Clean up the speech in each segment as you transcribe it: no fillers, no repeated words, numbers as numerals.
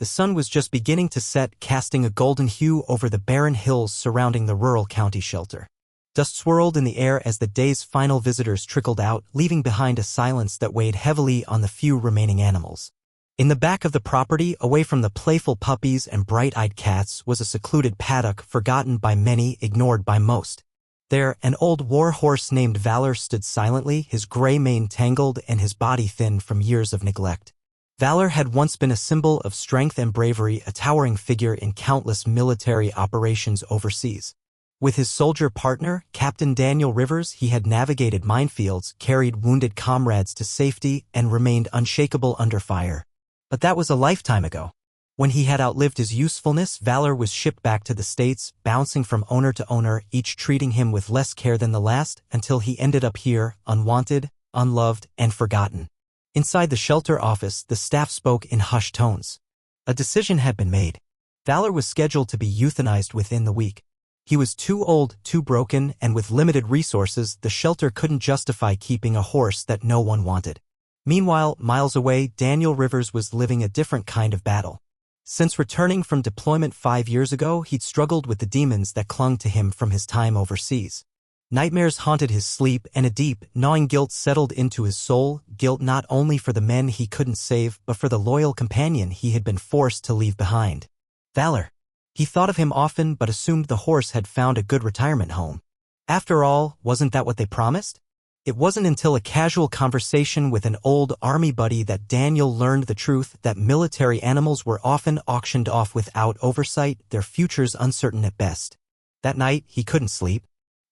The sun was just beginning to set, casting a golden hue over the barren hills surrounding the rural county shelter. Dust swirled in the air as the day's final visitors trickled out, leaving behind a silence that weighed heavily on the few remaining animals. In the back of the property, away from the playful puppies and bright-eyed cats, was a secluded paddock, forgotten by many, ignored by most. There, an old war horse named Valor stood silently, his gray mane tangled and his body thin from years of neglect. Valor had once been a symbol of strength and bravery, a towering figure in countless military operations overseas. With his soldier partner, Captain Daniel Rivers, he had navigated minefields, carried wounded comrades to safety, and remained unshakable under fire. But that was a lifetime ago. When he had outlived his usefulness, Valor was shipped back to the States, bouncing from owner to owner, each treating him with less care than the last, until he ended up here, unwanted, unloved, and forgotten. Inside the shelter office, the staff spoke in hushed tones. A decision had been made. Valor was scheduled to be euthanized within the week. He was too old, too broken, and with limited resources, the shelter couldn't justify keeping a horse that no one wanted. Meanwhile, miles away, Daniel Rivers was living a different kind of battle. Since returning from deployment 5 years ago, he'd struggled with the demons that clung to him from his time overseas. Nightmares haunted his sleep, and a deep, gnawing guilt settled into his soul, guilt not only for the men he couldn't save, but for the loyal companion he had been forced to leave behind. Valor. He thought of him often but assumed the horse had found a good retirement home. After all, wasn't that what they promised? It wasn't until a casual conversation with an old army buddy that Daniel learned the truth, that military animals were often auctioned off without oversight, their futures uncertain at best. That night, he couldn't sleep.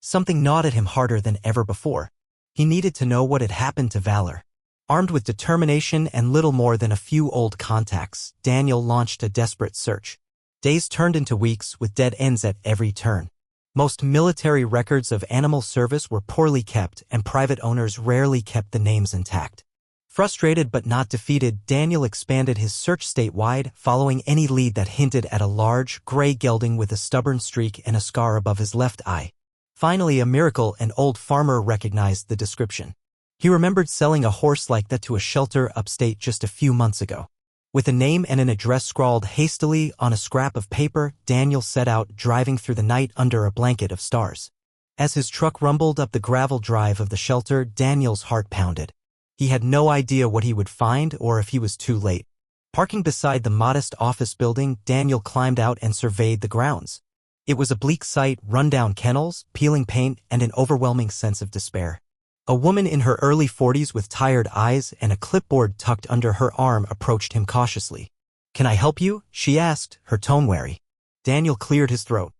Something gnawed at him harder than ever before. He needed to know what had happened to Valor. Armed with determination and little more than a few old contacts, Daniel launched a desperate search. Days turned into weeks, with dead ends at every turn. Most military records of animal service were poorly kept, and private owners rarely kept the names intact. Frustrated but not defeated, Daniel expanded his search statewide, following any lead that hinted at a large, gray gelding with a stubborn streak and a scar above his left eye. Finally, a miracle, an old farmer recognized the description. He remembered selling a horse like that to a shelter upstate just a few months ago. With a name and an address scrawled hastily on a scrap of paper, Daniel set out, driving through the night under a blanket of stars. As his truck rumbled up the gravel drive of the shelter, Daniel's heart pounded. He had no idea what he would find or if he was too late. Parking beside the modest office building, Daniel climbed out and surveyed the grounds. It was a bleak sight, run-down kennels, peeling paint, and an overwhelming sense of despair. A woman in her early 40s with tired eyes and a clipboard tucked under her arm approached him cautiously. "Can I help you?" she asked, her tone wary. Daniel cleared his throat.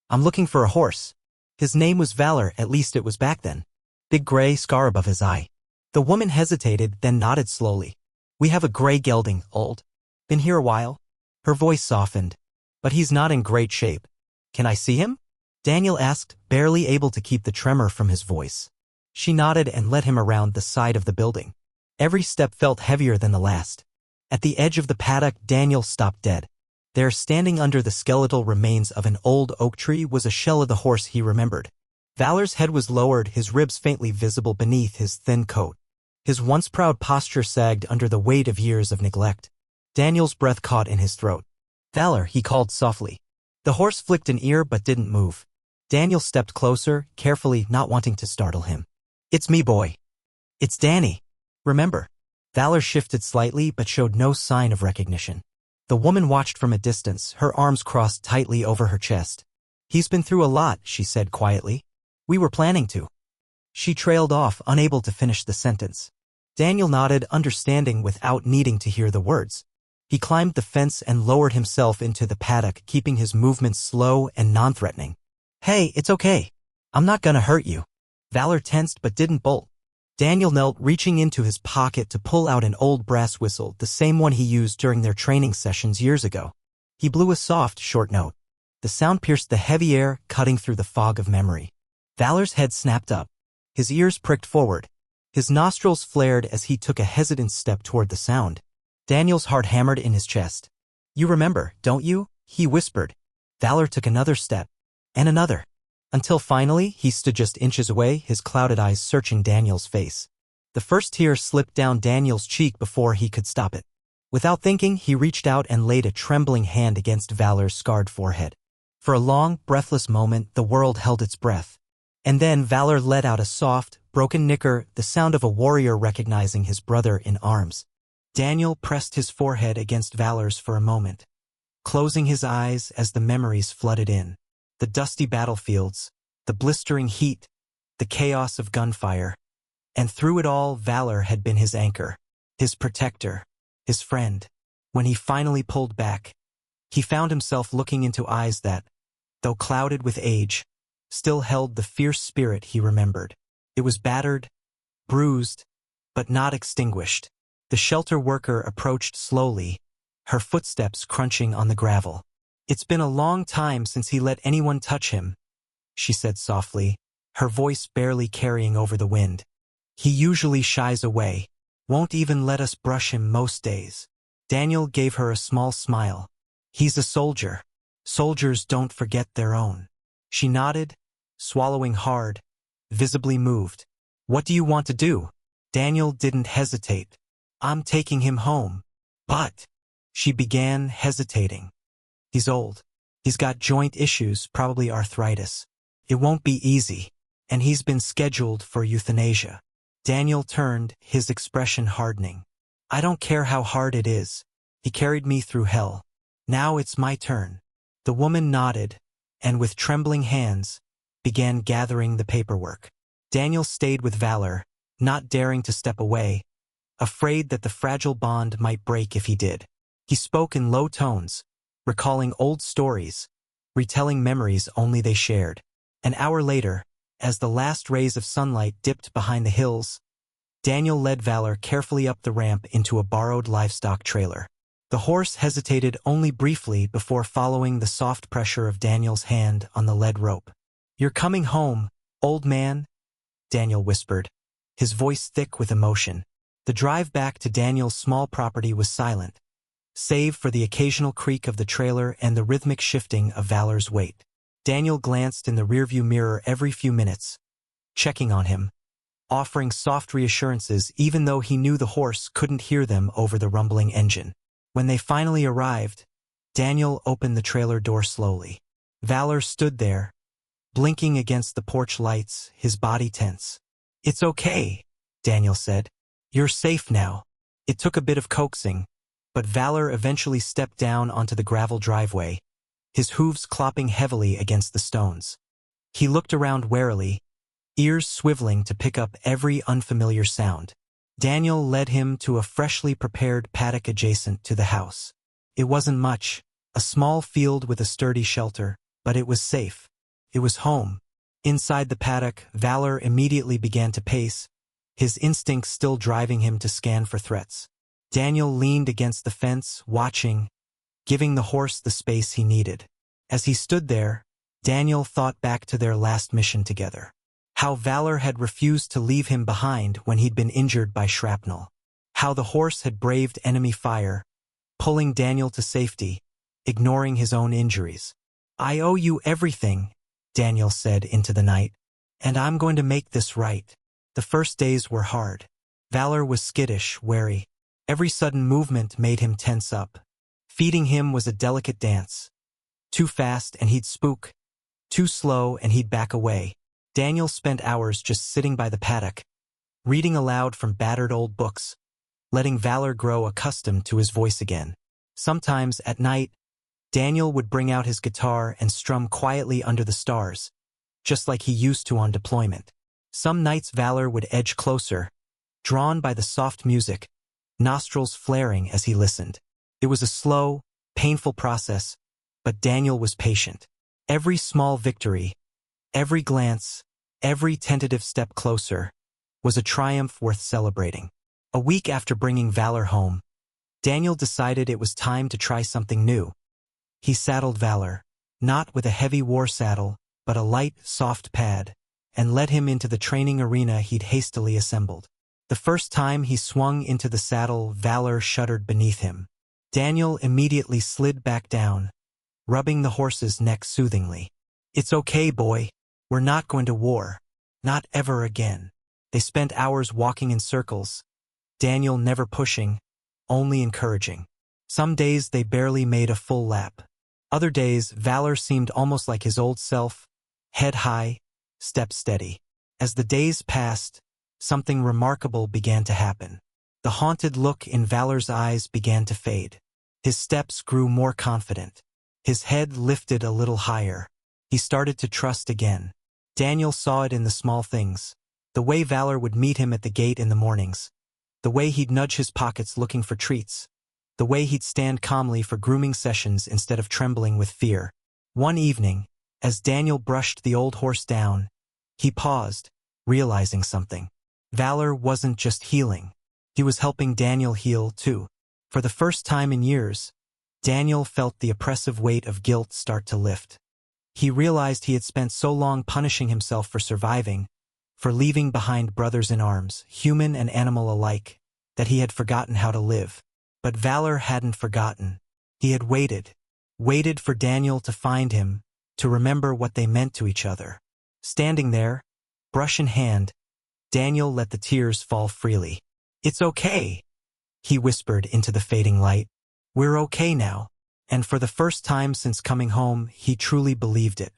"I'm looking for a horse." His name was Valor, at least it was back then. Big gray scar above his eye. The woman hesitated, then nodded slowly. "We have a gray gelding, old. Been here a while?" Her voice softened. "But he's not in great shape. Can I see him?" Daniel asked, barely able to keep the tremor from his voice. She nodded and led him around the side of the building. Every step felt heavier than the last. At the edge of the paddock, Daniel stopped dead. There, standing under the skeletal remains of an old oak tree, was a shell of the horse he remembered. Valor's head was lowered, his ribs faintly visible beneath his thin coat. His once proud posture sagged under the weight of years of neglect. Daniel's breath caught in his throat. "Valor," he called softly. The horse flicked an ear but didn't move. Daniel stepped closer, carefully, not wanting to startle him. "It's me, boy. It's Danny. Remember?" Valor shifted slightly but showed no sign of recognition. The woman watched from a distance, her arms crossed tightly over her chest. "He's been through a lot," she said quietly. "We were planning to." She trailed off, unable to finish the sentence. Daniel nodded, understanding without needing to hear the words. He climbed the fence and lowered himself into the paddock, keeping his movements slow and non-threatening. "Hey, it's okay. I'm not gonna hurt you." Valor tensed but didn't bolt. Daniel knelt, reaching into his pocket to pull out an old brass whistle, the same one he used during their training sessions years ago. He blew a soft, short note. The sound pierced the heavy air, cutting through the fog of memory. Valor's head snapped up. His ears pricked forward. His nostrils flared as he took a hesitant step toward the sound. Daniel's heart hammered in his chest. "You remember, don't you?" he whispered. Valor took another step. And another. Until finally, he stood just inches away, his clouded eyes searching Daniel's face. The first tear slipped down Daniel's cheek before he could stop it. Without thinking, he reached out and laid a trembling hand against Valor's scarred forehead. For a long, breathless moment, the world held its breath. And then Valor let out a soft, broken nicker, the sound of a warrior recognizing his brother in arms. Daniel pressed his forehead against Valor's for a moment, closing his eyes as the memories flooded in. The dusty battlefields, the blistering heat, the chaos of gunfire. And through it all, Valor had been his anchor, his protector, his friend. When he finally pulled back, he found himself looking into eyes that, though clouded with age, still held the fierce spirit he remembered. It was battered, bruised, but not extinguished. The shelter worker approached slowly, her footsteps crunching on the gravel. "It's been a long time since he let anyone touch him," she said softly, her voice barely carrying over the wind. "He usually shies away, won't even let us brush him most days." Daniel gave her a small smile. "He's a soldier. Soldiers don't forget their own." She nodded, swallowing hard, visibly moved. "What do you want to do?" Daniel didn't hesitate. "I'm taking him home." "But," she began, hesitating. "He's old. He's got joint issues, probably arthritis. It won't be easy. And he's been scheduled for euthanasia." Daniel turned, his expression hardening. "I don't care how hard it is. He carried me through hell. Now it's my turn." The woman nodded, and with trembling hands, began gathering the paperwork. Daniel stayed with Valor, not daring to step away, afraid that the fragile bond might break if he did. He spoke in low tones, recalling old stories, retelling memories only they shared. An hour later, as the last rays of sunlight dipped behind the hills, Daniel led Valor carefully up the ramp into a borrowed livestock trailer. The horse hesitated only briefly before following the soft pressure of Daniel's hand on the lead rope. "You're coming home, old man," Daniel whispered, his voice thick with emotion. The drive back to Daniel's small property was silent, save for the occasional creak of the trailer and the rhythmic shifting of Valor's weight. Daniel glanced in the rearview mirror every few minutes, checking on him, offering soft reassurances even though he knew the horse couldn't hear them over the rumbling engine. When they finally arrived, Daniel opened the trailer door slowly. Valor stood there, blinking against the porch lights, his body tense. "It's okay," Daniel said. "You're safe now." It took a bit of coaxing, but Valor eventually stepped down onto the gravel driveway, his hooves clopping heavily against the stones. He looked around warily, ears swiveling to pick up every unfamiliar sound. Daniel led him to a freshly prepared paddock adjacent to the house. It wasn't much, a small field with a sturdy shelter, but it was safe. It was home. Inside the paddock, Valor immediately began to pace, his instincts still driving him to scan for threats. Daniel leaned against the fence, watching, giving the horse the space he needed. As he stood there, Daniel thought back to their last mission together. How Valor had refused to leave him behind when he'd been injured by shrapnel. How the horse had braved enemy fire, pulling Daniel to safety, ignoring his own injuries. "I owe you everything," Daniel said into the night, "and I'm going to make this right." The first days were hard. Valor was skittish, wary. Every sudden movement made him tense up. Feeding him was a delicate dance. Too fast and he'd spook. Too slow and he'd back away. Daniel spent hours just sitting by the paddock, reading aloud from battered old books, letting Valor grow accustomed to his voice again. Sometimes, at night, Daniel would bring out his guitar and strum quietly under the stars, just like he used to on deployment. Some nights Valor would edge closer, drawn by the soft music, nostrils flaring as he listened. It was a slow, painful process, but Daniel was patient. Every small victory, every glance, every tentative step closer, was a triumph worth celebrating. A week after bringing Valor home, Daniel decided it was time to try something new. He saddled Valor, not with a heavy war saddle, but a light, soft pad, and led him into the training arena he'd hastily assembled. The first time he swung into the saddle, Valor shuddered beneath him. Daniel immediately slid back down, rubbing the horse's neck soothingly. "It's okay, boy. We're not going to war. Not ever again." They spent hours walking in circles, Daniel never pushing, only encouraging. Some days they barely made a full lap. Other days, Valor seemed almost like his old self, head high, step steady. As the days passed, something remarkable began to happen. The haunted look in Valor's eyes began to fade. His steps grew more confident. His head lifted a little higher. He started to trust again. Daniel saw it in the small things. The way Valor would meet him at the gate in the mornings. The way he'd nudge his pockets looking for treats. The way he'd stand calmly for grooming sessions instead of trembling with fear. One evening, as Daniel brushed the old horse down, he paused, realizing something. Valor wasn't just healing. He was helping Daniel heal, too. For the first time in years, Daniel felt the oppressive weight of guilt start to lift. He realized he had spent so long punishing himself for surviving, for leaving behind brothers in arms, human and animal alike, that he had forgotten how to live. But Valor hadn't forgotten. He had waited for Daniel to find him, to remember what they meant to each other. Standing there, brush in hand, Daniel let the tears fall freely. "It's okay," he whispered into the fading light. "We're okay now." And for the first time since coming home, he truly believed it.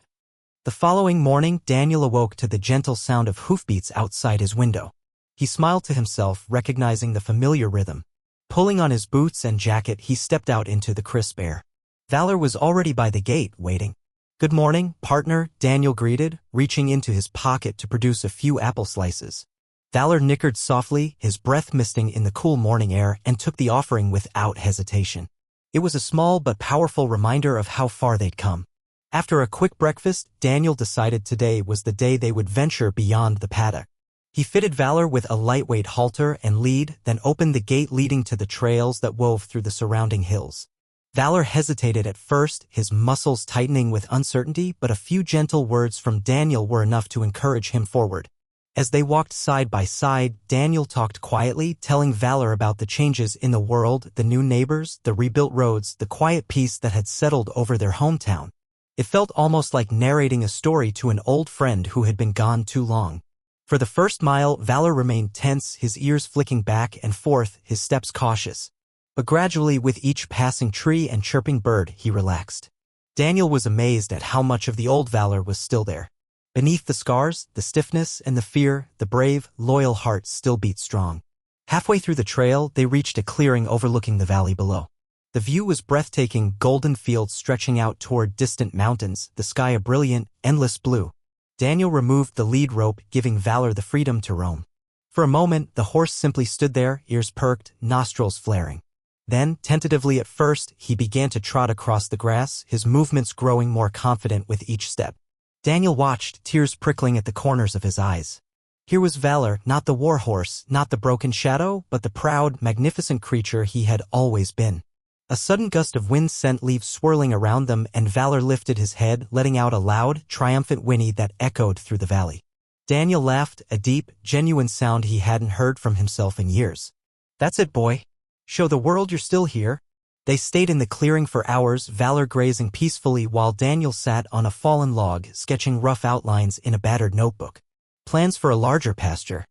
The following morning, Daniel awoke to the gentle sound of hoofbeats outside his window. He smiled to himself, recognizing the familiar rhythm. Pulling on his boots and jacket, he stepped out into the crisp air. Valor was already by the gate, waiting. "Good morning, partner," Daniel greeted, reaching into his pocket to produce a few apple slices. Valor nickered softly, his breath misting in the cool morning air, and took the offering without hesitation. It was a small but powerful reminder of how far they'd come. After a quick breakfast, Daniel decided today was the day they would venture beyond the paddock. He fitted Valor with a lightweight halter and lead, then opened the gate leading to the trails that wove through the surrounding hills. Valor hesitated at first, his muscles tightening with uncertainty, but a few gentle words from Daniel were enough to encourage him forward. As they walked side by side, Daniel talked quietly, telling Valor about the changes in the world, the new neighbors, the rebuilt roads, the quiet peace that had settled over their hometown. It felt almost like narrating a story to an old friend who had been gone too long. For the first mile, Valor remained tense, his ears flicking back and forth, his steps cautious. But gradually, with each passing tree and chirping bird, he relaxed. Daniel was amazed at how much of the old Valor was still there. Beneath the scars, the stiffness, and the fear, the brave, loyal heart still beat strong. Halfway through the trail, they reached a clearing overlooking the valley below. The view was breathtaking, golden fields stretching out toward distant mountains, the sky a brilliant, endless blue. Daniel removed the lead rope, giving Valor the freedom to roam. For a moment, the horse simply stood there, ears perked, nostrils flaring. Then, tentatively at first, he began to trot across the grass, his movements growing more confident with each step. Daniel watched, tears prickling at the corners of his eyes. Here was Valor, not the war horse, not the broken shadow, but the proud, magnificent creature he had always been. A sudden gust of wind sent leaves swirling around them, and Valor lifted his head, letting out a loud, triumphant whinny that echoed through the valley. Daniel laughed, a deep, genuine sound he hadn't heard from himself in years. "That's it, boy. Show the world you're still here." They stayed in the clearing for hours, Valor grazing peacefully while Daniel sat on a fallen log, sketching rough outlines in a battered notebook. Plans for a larger pasture.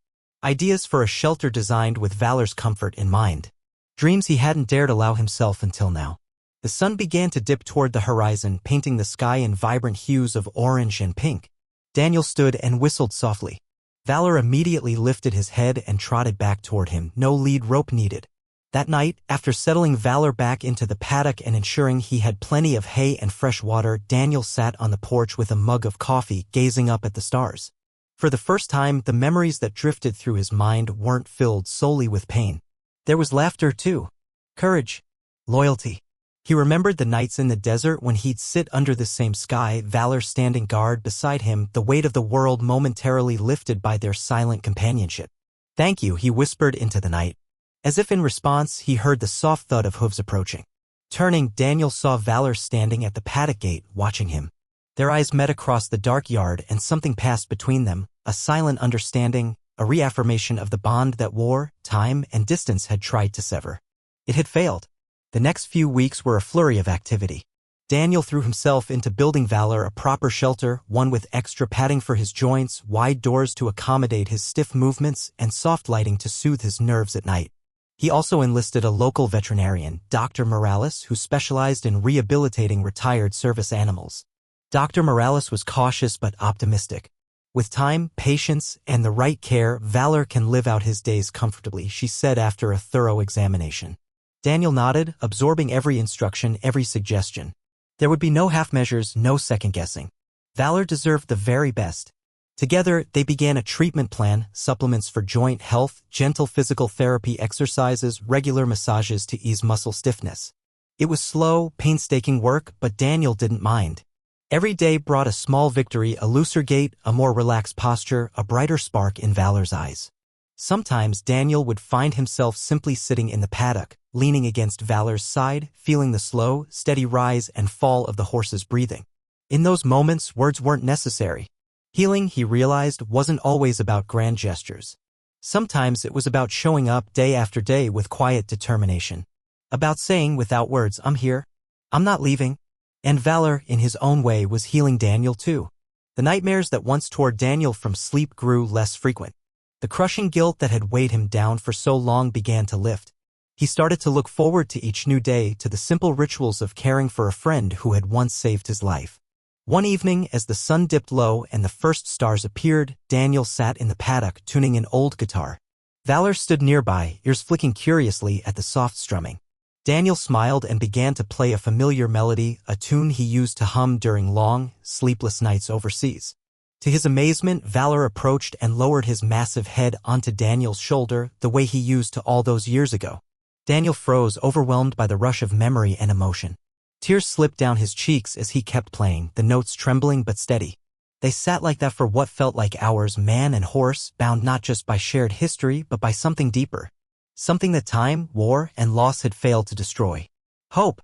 Ideas for a shelter designed with Valor's comfort in mind. Dreams he hadn't dared allow himself until now. The sun began to dip toward the horizon, painting the sky in vibrant hues of orange and pink. Daniel stood and whistled softly. Valor immediately lifted his head and trotted back toward him, no lead rope needed. That night, after settling Valor back into the paddock and ensuring he had plenty of hay and fresh water, Daniel sat on the porch with a mug of coffee, gazing up at the stars. For the first time, the memories that drifted through his mind weren't filled solely with pain. There was laughter, too. Courage. Loyalty. He remembered the nights in the desert when he'd sit under the same sky, Valor standing guard beside him, the weight of the world momentarily lifted by their silent companionship. "Thank you," he whispered into the night. As if in response, he heard the soft thud of hooves approaching. Turning, Daniel saw Valor standing at the paddock gate, watching him. Their eyes met across the dark yard, and something passed between them, a silent understanding, a reaffirmation of the bond that war, time, and distance had tried to sever. It had failed. The next few weeks were a flurry of activity. Daniel threw himself into building Valor a proper shelter, one with extra padding for his joints, wide doors to accommodate his stiff movements, and soft lighting to soothe his nerves at night. He also enlisted a local veterinarian, Dr. Morales, who specialized in rehabilitating retired service animals. Dr. Morales was cautious but optimistic. With time, patience, and the right care, Valor can live out his days comfortably, she said after a thorough examination. Daniel nodded, absorbing every instruction, every suggestion. There would be no half measures, no second-guessing. Valor deserved the very best. Together, they began a treatment plan, supplements for joint health, gentle physical therapy exercises, regular massages to ease muscle stiffness. It was slow, painstaking work, but Daniel didn't mind. Every day brought a small victory, a looser gait, a more relaxed posture, a brighter spark in Valor's eyes. Sometimes Daniel would find himself simply sitting in the paddock, leaning against Valor's side, feeling the slow, steady rise and fall of the horse's breathing. In those moments, words weren't necessary. Healing, he realized, wasn't always about grand gestures. Sometimes it was about showing up day after day with quiet determination. About saying without words, I'm here. I'm not leaving. And Valor, in his own way, was healing Daniel too. The nightmares that once tore Daniel from sleep grew less frequent. The crushing guilt that had weighed him down for so long began to lift. He started to look forward to each new day, to the simple rituals of caring for a friend who had once saved his life. One evening, as the sun dipped low and the first stars appeared, Daniel sat in the paddock tuning an old guitar. Valor stood nearby, ears flicking curiously at the soft strumming. Daniel smiled and began to play a familiar melody, a tune he used to hum during long, sleepless nights overseas. To his amazement, Valor approached and lowered his massive head onto Daniel's shoulder, the way he used to all those years ago. Daniel froze, overwhelmed by the rush of memory and emotion. Tears slipped down his cheeks as he kept playing, the notes trembling but steady. They sat like that for what felt like hours, man and horse, bound not just by shared history but by something deeper. Something that time, war, and loss had failed to destroy. Hope.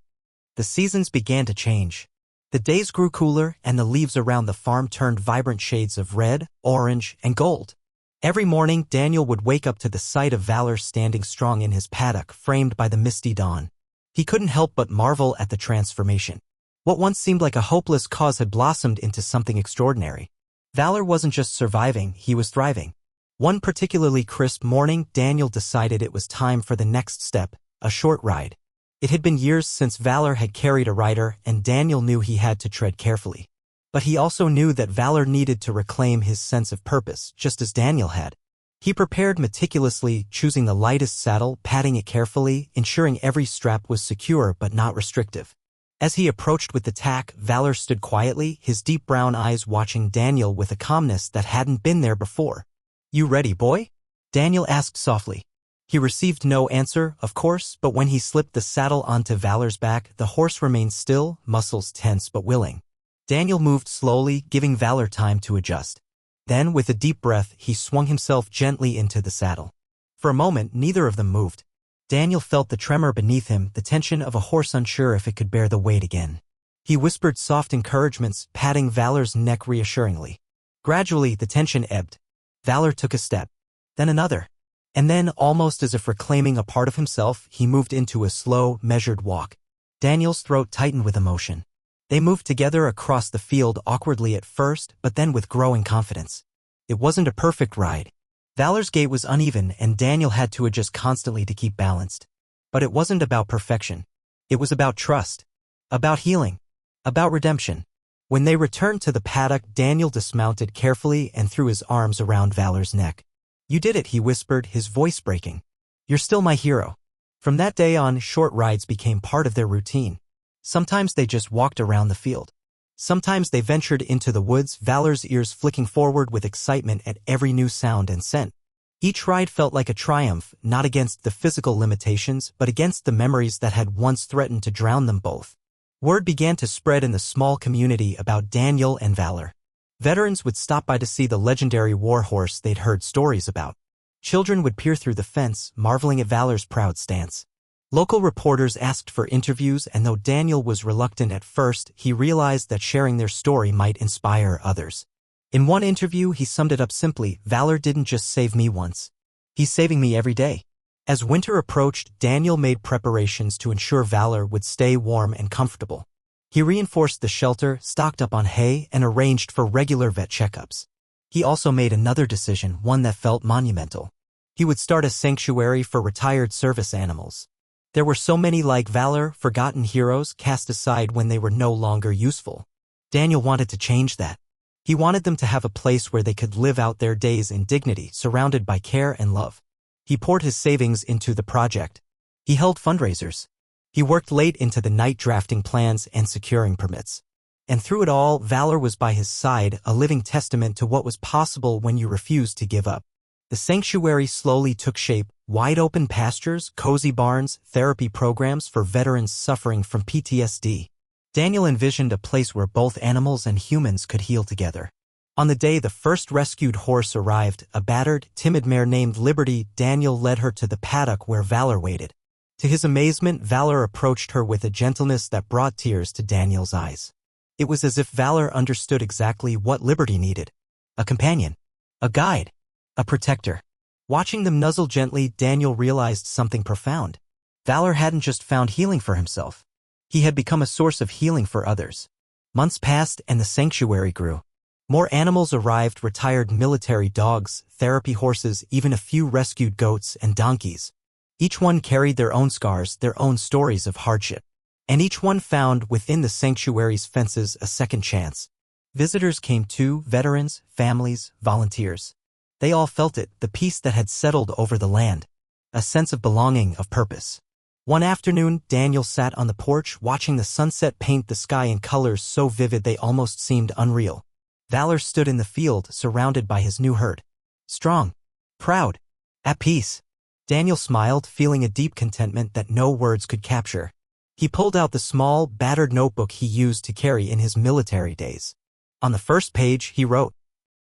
The seasons began to change. The days grew cooler, and the leaves around the farm turned vibrant shades of red, orange, and gold. Every morning, Daniel would wake up to the sight of Valor standing strong in his paddock, framed by the misty dawn. He couldn't help but marvel at the transformation. What once seemed like a hopeless cause had blossomed into something extraordinary. Valor wasn't just surviving, he was thriving. One particularly crisp morning, Daniel decided it was time for the next step, a short ride. It had been years since Valor had carried a rider, and Daniel knew he had to tread carefully. But he also knew that Valor needed to reclaim his sense of purpose, just as Daniel had. He prepared meticulously, choosing the lightest saddle, patting it carefully, ensuring every strap was secure but not restrictive. As he approached with the tack, Valor stood quietly, his deep brown eyes watching Daniel with a calmness that hadn't been there before. "You ready, boy?" Daniel asked softly. He received no answer, of course, but when he slipped the saddle onto Valor's back, the horse remained still, muscles tense but willing. Daniel moved slowly, giving Valor time to adjust. Then, with a deep breath, he swung himself gently into the saddle. For a moment, neither of them moved. Daniel felt the tremor beneath him, the tension of a horse unsure if it could bear the weight again. He whispered soft encouragements, patting Valor's neck reassuringly. Gradually, the tension ebbed. Valor took a step, then another. And then, almost as if reclaiming a part of himself, he moved into a slow, measured walk. Daniel's throat tightened with emotion. They moved together across the field, awkwardly at first, but then with growing confidence. It wasn't a perfect ride. Valor's gait was uneven, and Daniel had to adjust constantly to keep balanced. But it wasn't about perfection. It was about trust. About healing. About redemption. When they returned to the paddock, Daniel dismounted carefully and threw his arms around Valor's neck. "You did it," he whispered, his voice breaking. "You're still my hero." From that day on, short rides became part of their routine. Sometimes they just walked around the field. Sometimes they ventured into the woods, Valor's ears flicking forward with excitement at every new sound and scent. Each ride felt like a triumph, not against the physical limitations, but against the memories that had once threatened to drown them both. Word began to spread in the small community about Daniel and Valor. Veterans would stop by to see the legendary war horse they'd heard stories about. Children would peer through the fence, marveling at Valor's proud stance. Local reporters asked for interviews, and though Daniel was reluctant at first, he realized that sharing their story might inspire others. In one interview, he summed it up simply: "Valor didn't just save me once. He's saving me every day." As winter approached, Daniel made preparations to ensure Valor would stay warm and comfortable. He reinforced the shelter, stocked up on hay, and arranged for regular vet checkups. He also made another decision, one that felt monumental. He would start a sanctuary for retired service animals. There were so many like Valor, forgotten heroes cast aside when they were no longer useful. Daniel wanted to change that. He wanted them to have a place where they could live out their days in dignity, surrounded by care and love. He poured his savings into the project. He held fundraisers. He worked late into the night drafting plans and securing permits. And through it all, Valor was by his side, a living testament to what was possible when you refused to give up. The sanctuary slowly took shape: wide-open pastures, cozy barns, therapy programs for veterans suffering from PTSD. Daniel envisioned a place where both animals and humans could heal together. On the day the first rescued horse arrived, a battered, timid mare named Liberty, Daniel led her to the paddock where Valor waited. To his amazement, Valor approached her with a gentleness that brought tears to Daniel's eyes. It was as if Valor understood exactly what Liberty needed: a companion, a guide, a protector. Watching them nuzzle gently, Daniel realized something profound. Valor hadn't just found healing for himself. He had become a source of healing for others. Months passed and the sanctuary grew. More animals arrived: retired military dogs, therapy horses, even a few rescued goats and donkeys. Each one carried their own scars, their own stories of hardship. And each one found within the sanctuary's fences a second chance. Visitors came too: veterans, families, volunteers. They all felt it, the peace that had settled over the land. A sense of belonging, of purpose. One afternoon, Daniel sat on the porch watching the sunset paint the sky in colors so vivid they almost seemed unreal. Valor stood in the field, surrounded by his new herd. Strong, proud, at peace. Daniel smiled, feeling a deep contentment that no words could capture. He pulled out the small, battered notebook he used to carry in his military days. On the first page, he wrote,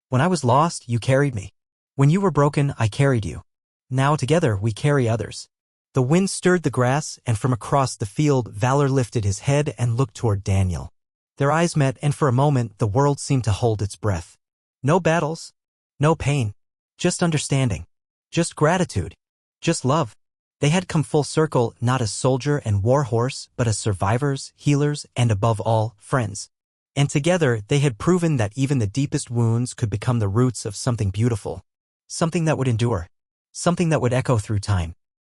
"When I was lost, you carried me. When you were broken, I carried you. Now together we carry others." The wind stirred the grass, and from across the field, Valor lifted his head and looked toward Daniel. Their eyes met, and for a moment, the world seemed to hold its breath. No battles, no pain, just understanding, just gratitude, just love. They had come full circle, not as soldier and war horse, but as survivors, healers, and above all, friends. And together, they had proven that even the deepest wounds could become the roots of something beautiful. Something that would endure. Something that would echo through time.